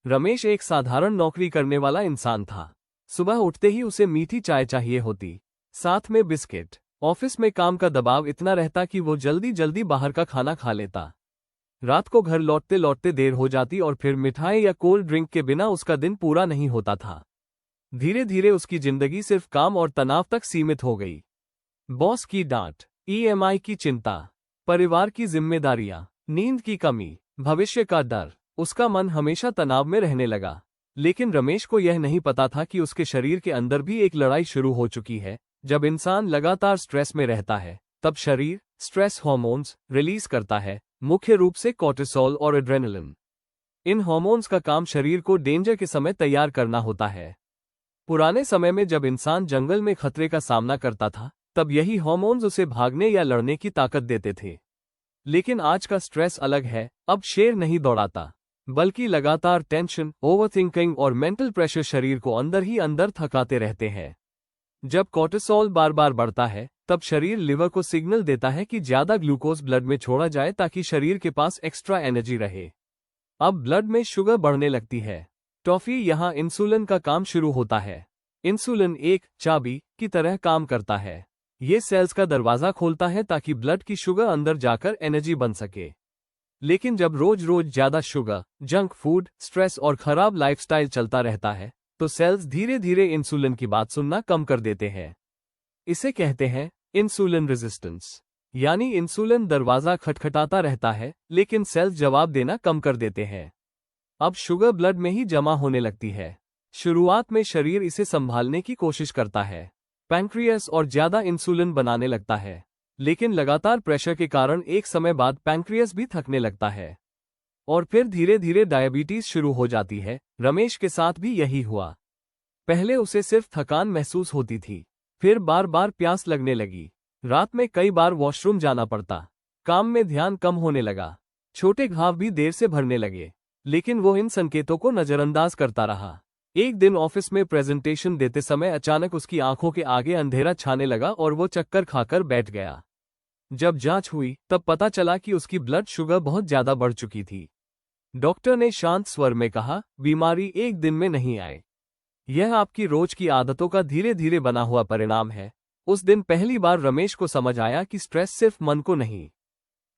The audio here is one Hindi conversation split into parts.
रमेश एक साधारण नौकरी करने वाला इंसान था। सुबह उठते ही उसे मीठी चाय चाहिए होती, साथ में बिस्किट। ऑफिस में काम का दबाव इतना रहता कि वो जल्दी जल्दी बाहर का खाना खा लेता। रात को घर लौटते लौटते देर हो जाती और फिर मिठाई या कोल्ड ड्रिंक के बिना उसका दिन पूरा नहीं होता था। धीरे धीरे उसकी जिंदगी सिर्फ काम और तनाव तक सीमित हो गई। बॉस की डांट, ईएमआई की चिंता, परिवार की जिम्मेदारियां, नींद की कमी, भविष्य का डर, उसका मन हमेशा तनाव में रहने लगा। लेकिन रमेश को यह नहीं पता था कि उसके शरीर के अंदर भी एक लड़ाई शुरू हो चुकी है। जब इंसान लगातार स्ट्रेस में रहता है, तब शरीर स्ट्रेस हार्मोन्स रिलीज करता है, मुख्य रूप से कोर्टिसोल और एड्रेनलिन। इन हार्मोन्स का काम शरीर को डेंजर के समय तैयार करना होता है। पुराने समय में जब इंसान जंगल में खतरे का सामना करता था, तब यही हार्मोन्स उसे भागने या लड़ने की ताकत देते थे। लेकिन आज का स्ट्रेस अलग है। अब शेर नहीं दौड़ाता, बल्कि लगातार टेंशन, ओवरथिंकिंग और मेंटल प्रेशर शरीर को अंदर ही अंदर थकाते रहते हैं। जब कोर्टिसोल बार बार बढ़ता है, तब शरीर लिवर को सिग्नल देता है कि ज्यादा ग्लूकोज ब्लड में छोड़ा जाए ताकि शरीर के पास एक्स्ट्रा एनर्जी रहे। अब ब्लड में शुगर बढ़ने लगती है। टॉफी यहाँ इंसुलिन का काम शुरू होता है। इंसुलिन एक चाबी की तरह काम करता है। ये सेल्स का दरवाजा खोलता है ताकि ब्लड की शुगर अंदर जाकर एनर्जी बन सके। लेकिन जब रोज रोज ज्यादा शुगर, जंक फूड, स्ट्रेस और खराब लाइफस्टाइल चलता रहता है, तो सेल्स धीरे धीरे इंसुलिन की बात सुनना कम कर देते हैं। इसे कहते हैं इंसुलिन रेजिस्टेंस, यानी इंसुलिन दरवाजा खटखटाता रहता है, लेकिन सेल्स जवाब देना कम कर देते हैं। अब शुगर ब्लड में ही जमा होने लगती है। शुरुआत में शरीर इसे संभालने की कोशिश करता है, पैंक्रियास और ज्यादा इंसुलिन बनाने लगता है। लेकिन लगातार प्रेशर के कारण एक समय बाद पैंक्रियास भी थकने लगता है और फिर धीरे धीरे डायबिटीज शुरू हो जाती है। रमेश के साथ भी यही हुआ। पहले उसे सिर्फ थकान महसूस होती थी, फिर बार बार प्यास लगने लगी, रात में कई बार वॉशरूम जाना पड़ता, काम में ध्यान कम होने लगा, छोटे घाव भी देर से भरने लगे। लेकिन वो इन संकेतों को नजरअंदाज करता रहा। एक दिन ऑफिस में प्रेजेंटेशन देते समय अचानक उसकी आंखों के आगे अंधेरा छाने लगा और वो चक्कर खाकर बैठ गया। जब जांच हुई, तब पता चला कि उसकी ब्लड शुगर बहुत ज्यादा बढ़ चुकी थी। डॉक्टर ने शांत स्वर में कहा, बीमारी एक दिन में नहीं आए, यह आपकी रोज की आदतों का धीरे धीरे बना हुआ परिणाम है। उस दिन पहली बार रमेश को समझ आया कि स्ट्रेस सिर्फ मन को नहीं,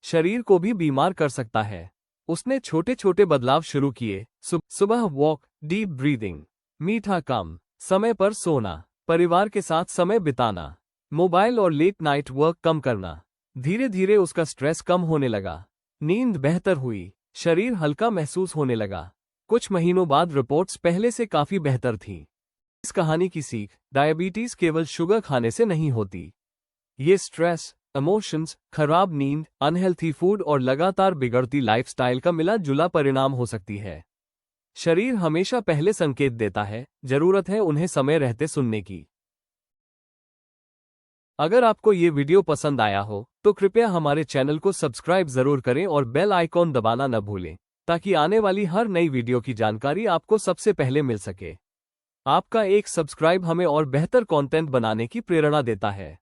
शरीर को भी बीमार कर सकता है। उसने छोटे छोटे बदलाव शुरू किए। सुबह वॉक, डीप ब्रीदिंग, मीठा कम, समय पर सोना, परिवार के साथ समय बिताना, मोबाइल और लेट नाइट वर्क कम करना। धीरे धीरे उसका स्ट्रेस कम होने लगा, नींद बेहतर हुई, शरीर हल्का महसूस होने लगा। कुछ महीनों बाद रिपोर्ट्स पहले से काफी बेहतर थीं। इस कहानी की सीख, डायबिटीज केवल शुगर खाने से नहीं होती। ये स्ट्रेस, इमोशंस, खराब नींद, अनहेल्थी फूड और लगातार बिगड़ती लाइफस्टाइल का मिला जुला परिणाम हो सकती है। शरीर हमेशा पहले संकेत देता है, जरूरत है उन्हें समय रहते सुनने की। अगर आपको ये वीडियो पसंद आया हो, तो कृपया हमारे चैनल को सब्सक्राइब जरूर करें और बेल आइकॉन दबाना न भूलें, ताकि आने वाली हर नई वीडियो की जानकारी आपको सबसे पहले मिल सके। आपका एक सब्सक्राइब हमें और बेहतर कंटेंट बनाने की प्रेरणा देता है।